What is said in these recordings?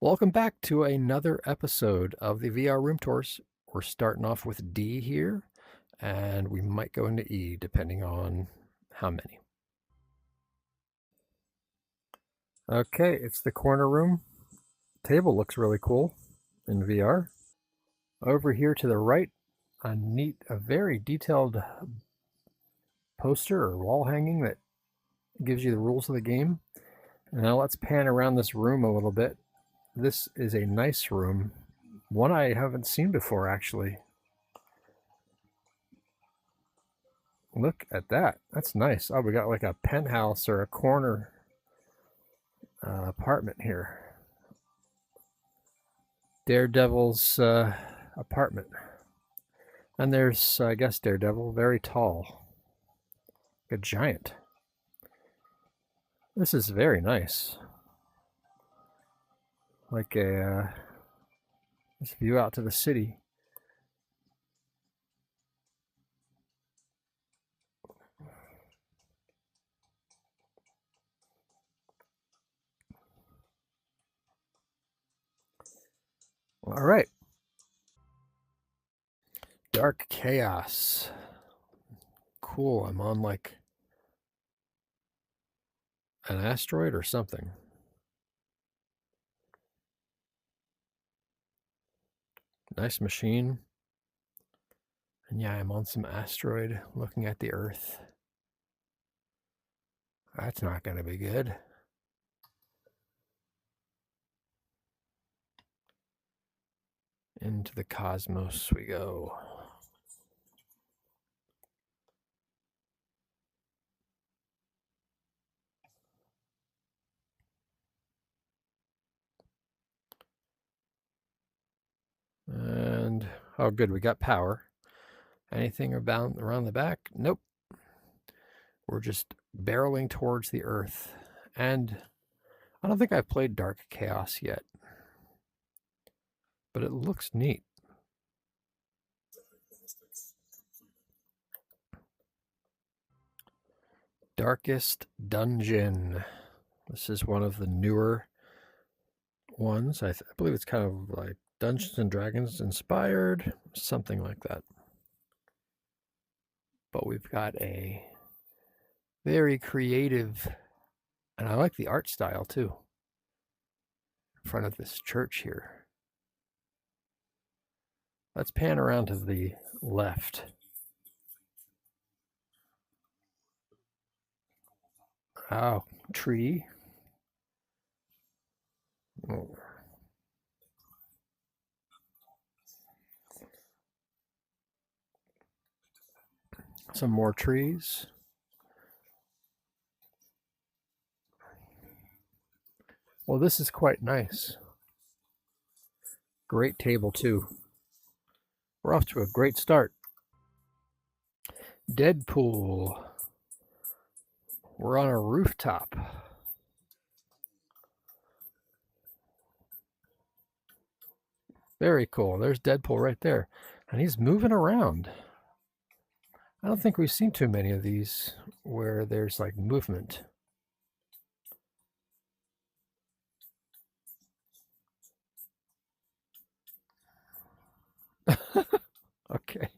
Welcome back to another episode of the VR Room Tours. We're starting off with D here, and we might go into E depending on how many. Okay, it's the corner room. Table looks really cool in VR. Over here to the right, a very detailed poster or wall hanging that gives you the rules of the game. Now let's pan around this room a little bit. This is a nice room, one I haven't seen before actually. Look at that. That's nice. Oh, we got like a penthouse or a corner apartment here. Daredevil's apartment. And there's, I guess, Daredevil, very tall. A giant. This is very nice. Like this view out to the city. All right. Dark Chaos. Cool. I'm on like an asteroid or something. Nice machine. And yeah, I'm on some asteroid looking at the Earth. That's not going to be good. Into the cosmos we go. And, oh good, we got power. Anything around the back? Nope. We're just barreling towards the Earth. And I don't think I've played Dark Chaos yet. But it looks neat. Darkest Dungeon. This is one of the newer ones. I believe it's kind of like Dungeons and Dragons inspired, something like that. But we've got a very creative, and I like the art style too, in front of this church here. Let's pan around to the left. Oh, tree. Oh. Some more trees. Well, this is quite nice. Great table too. We're off to a great start. Deadpool. We're on a rooftop. Very cool. There's Deadpool right there. And he's moving around. I don't think we've seen too many of these where there's like movement. Okay.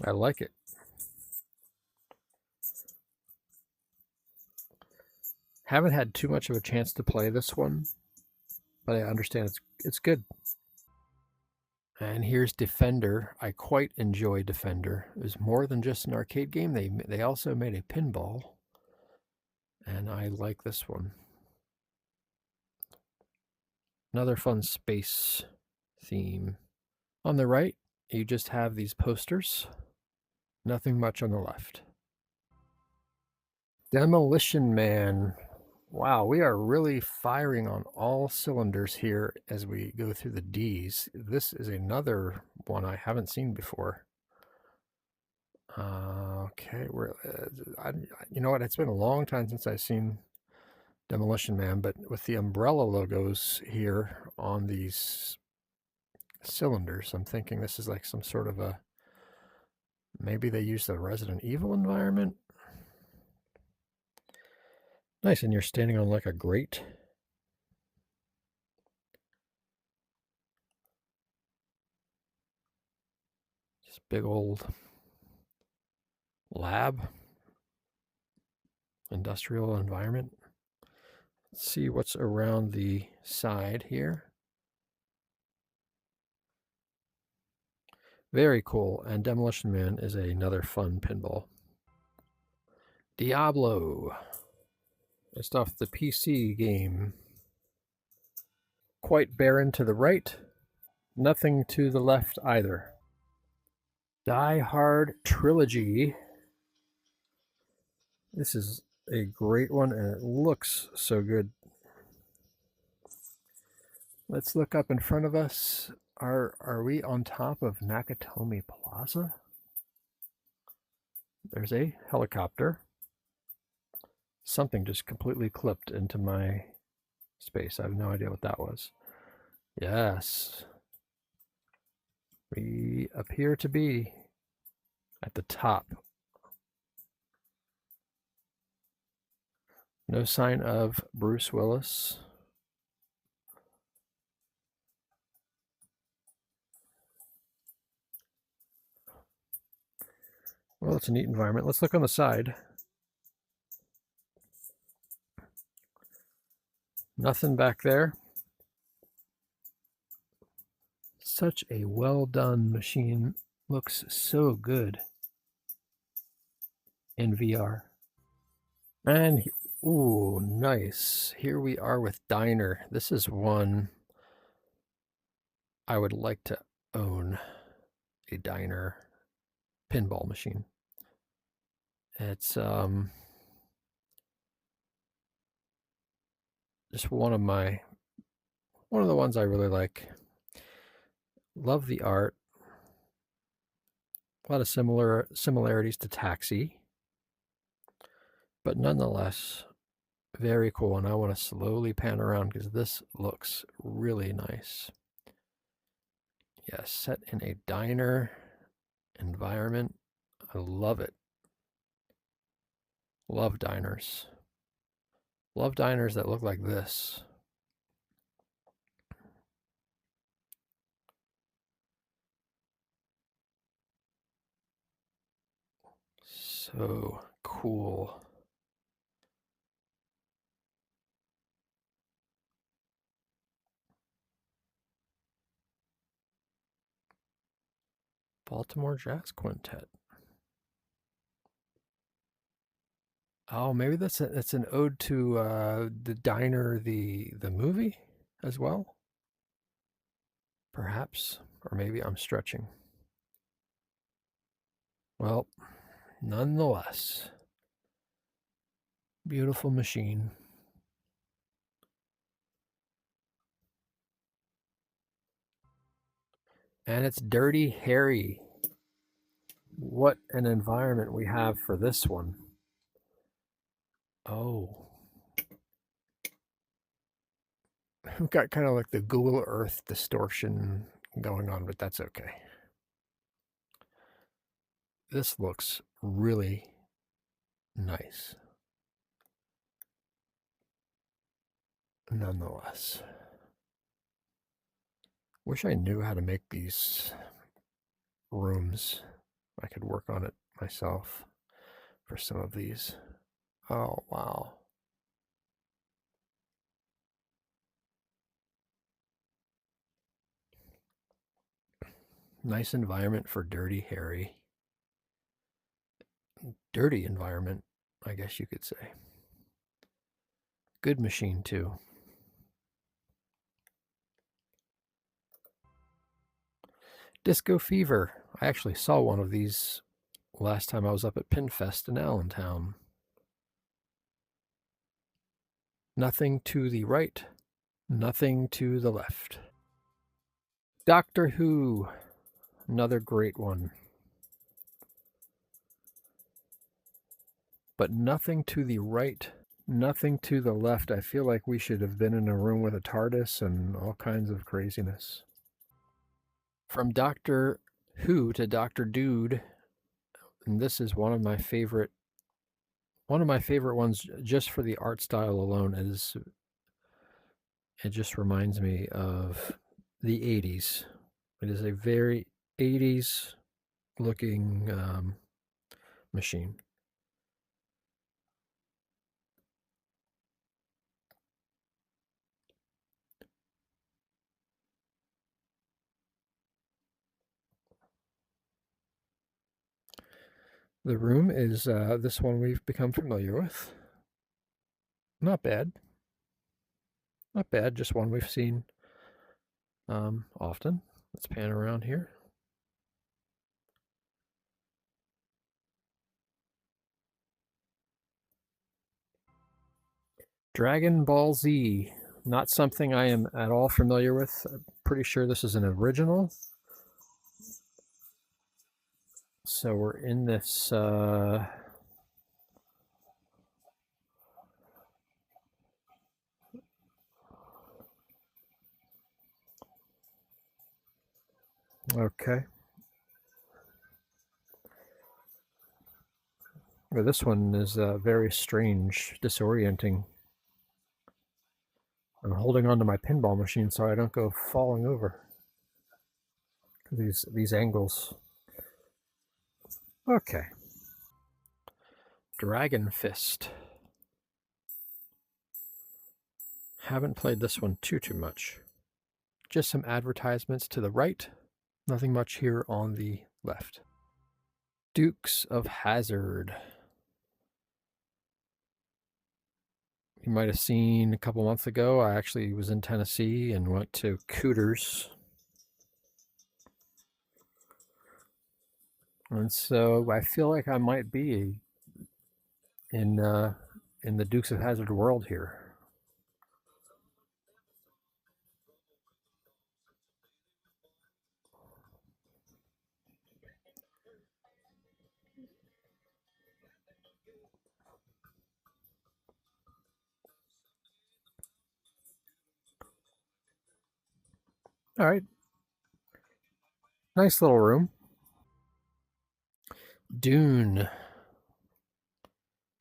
I like it. Haven't had too much of a chance to play this one, but I understand it's good. And here's Defender. I quite enjoy Defender. It was more than just an arcade game. They also made a pinball, and I like this one. Another fun space theme. On the right, you just have these posters. Nothing much on the left. Demolition Man. Wow, we are really firing on all cylinders here as we go through the D's. This is another one I haven't seen before. Okay, you know what? It's been a long time since I've seen Demolition Man, but with the umbrella logos here on these cylinders, I'm thinking this is like some sort of a Maybe they use the Resident Evil environment. Nice, and you're standing on like a grate. This big old lab, industrial environment. Let's see what's around the side here. Very cool, and Demolition Man is another fun pinball. Diablo, based off the PC game. Quite barren to the right, nothing to the left either. Die Hard Trilogy. This is a great one, and it looks so good. Let's look up in front of us. Are we on top of Nakatomi Plaza? There's a helicopter. Something just completely clipped into my space. I have no idea what that was. Yes. We appear to be at the top. No sign of Bruce Willis. Well, it's a neat environment. Let's look on the side. Nothing back there. Such a well done machine. Looks so good in VR. And, ooh, nice. Here we are with Diner. This is one I would like to own, a Diner pinball machine. It's just one of the ones I really like. Love the art. A lot of similarities to Taxi, but nonetheless very cool. And I want to slowly pan around because this looks really nice. Yeah, set in a diner environment. I love it. Love diners. Love diners that look like this. So cool. Baltimore Jazz Quintet. Oh, maybe that's an ode to the Diner, the movie as well. Perhaps, or maybe I'm stretching. Well, nonetheless, beautiful machine. And it's Dirty Harry. What an environment we have for this one. Oh. We've got kind of like the Google Earth distortion going on, but that's okay. This looks really nice. Nonetheless. Wish I knew how to make these rooms. I could work on it myself for some of these. Oh, wow. Nice environment for Dirty Harry. Dirty environment, I guess you could say. Good machine, too. Disco Fever. I actually saw one of these last time I was up at Pinfest in Allentown. Nothing to the right, nothing to the left. Doctor Who. Another great one. But nothing to the right, nothing to the left. I feel like we should have been in a room with a TARDIS and all kinds of craziness. From Doctor Who to Dr. Dude, And this is one of my favorite ones just for the art style alone. It just reminds me of the 80s. It is a very 80s looking machine. The room is this one we've become familiar with. Not bad. Not bad, just one we've seen often. Let's pan around here. Dragon Ball Z. Not something I am at all familiar with. I'm pretty sure this is an original. So we're in this okay. Well, this one is very strange, disorienting. I'm holding onto my pinball machine so I don't go falling over. These angles. Okay. Dragon Fist. Haven't played this one too much. Just some advertisements to the right. Nothing much here on the left. Dukes of Hazzard. You might have seen a couple months ago, I actually was in Tennessee and went to Cooters. And so I feel like I might be in the Dukes of Hazzard world here. All right. Nice little room. Dune.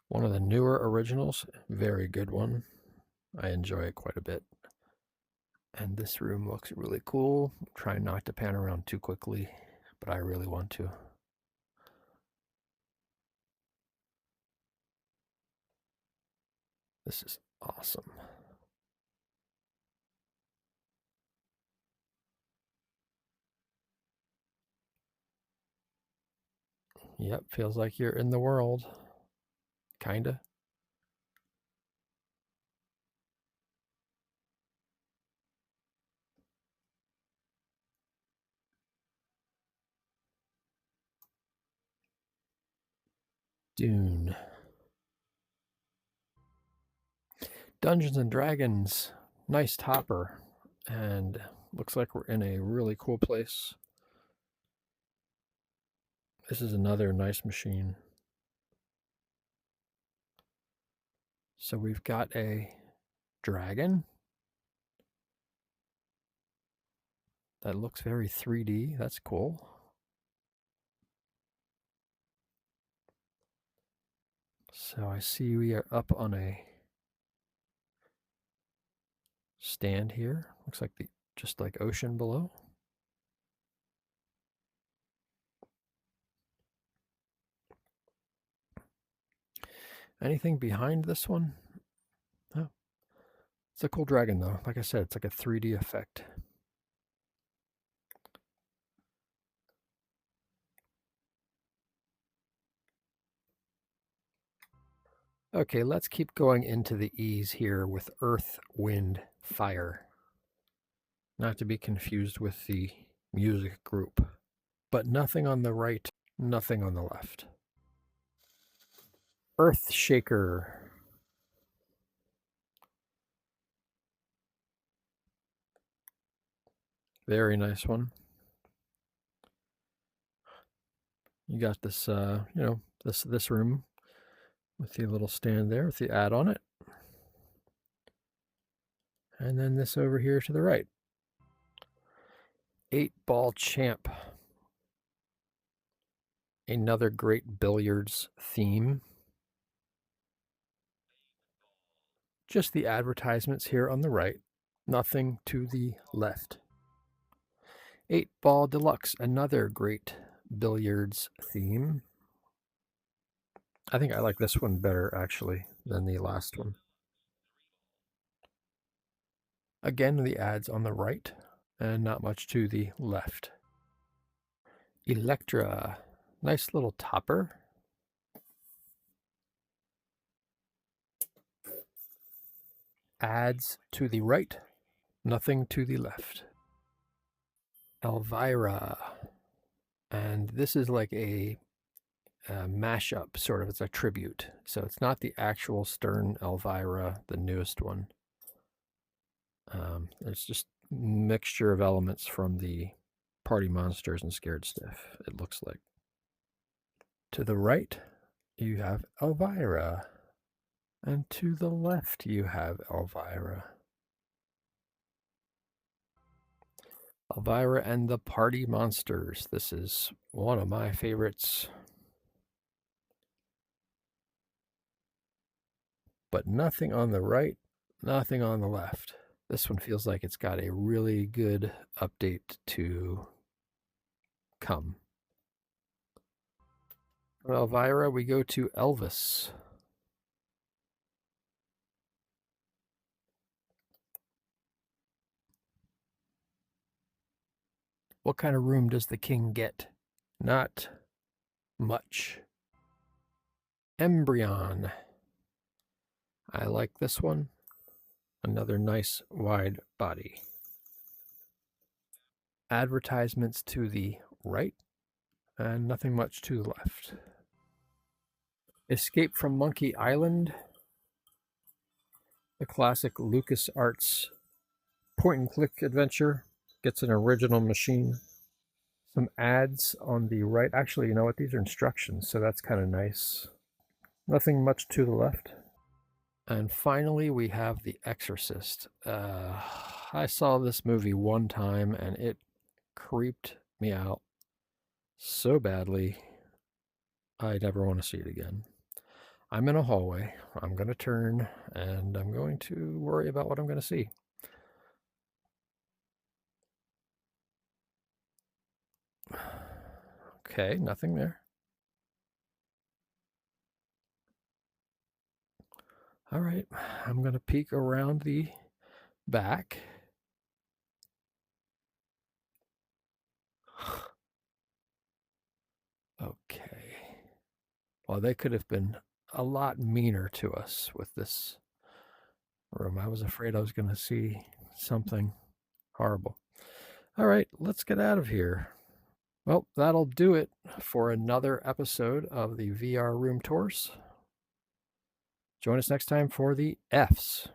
One of the newer originals. Very good one. I enjoy it quite a bit. And this room looks really cool. Try not to pan around too quickly, but I really want to. This is awesome. Yep, feels like you're in the world. Kinda. Dune. Dungeons and Dragons. Nice topper. And looks like we're in a really cool place. This is another nice machine. So we've got a dragon that looks very 3D. That's cool. So I see we are up on a stand here. Looks like just like ocean below. Anything behind this one? Oh, it's a cool dragon though. Like I said, it's like a 3D effect. Okay, let's keep going into the E's here with Earth, Wind, Fire. Not to be confused with the music group. But nothing on the right, nothing on the left. Earth Shaker. Very nice one. You got this, this room with the little stand there with the ad on it. And then this over here to the right. 8-ball champ. Another great billiards theme. Just the advertisements here on the right, nothing to the left. 8-Ball Deluxe, another great billiards theme. I think I like this one better, actually, than the last one. Again, the ads on the right, and not much to the left. Electra, nice little topper. Ads to the right, nothing to the left. Elvira, and this is like a mashup, sort of. It's a tribute, so it's not the actual Stern Elvira, the newest one. It's just a mixture of elements from the Party Monsters and Scared Stiff, it looks like. To the right, you have Elvira, and to the left, you have Elvira. Elvira and the Party Monsters. This is one of my favorites. But nothing on the right, nothing on the left. This one feels like it's got a really good update to come. From Elvira, we go to Elvis. What kind of room does the king get? Not much. Embryon. I like this one. Another nice wide body. Advertisements to the right, and nothing much to the left. Escape from Monkey Island. The classic LucasArts point-and-click adventure. Gets an original machine. Some ads on the right. Actually, you know what? These are instructions, so that's kind of nice. Nothing much to the left. And finally, we have The Exorcist. I saw this movie one time, and it creeped me out so badly, I never want to see it again. I'm in a hallway. I'm going to turn, and I'm going to worry about what I'm going to see. Okay, nothing there. All right, I'm going to peek around the back. Okay. Well, they could have been a lot meaner to us with this room. I was afraid I was going to see something horrible. All right, let's get out of here. Well, that'll do it for another episode of the VR Room Tours. Join us next time for the Fs.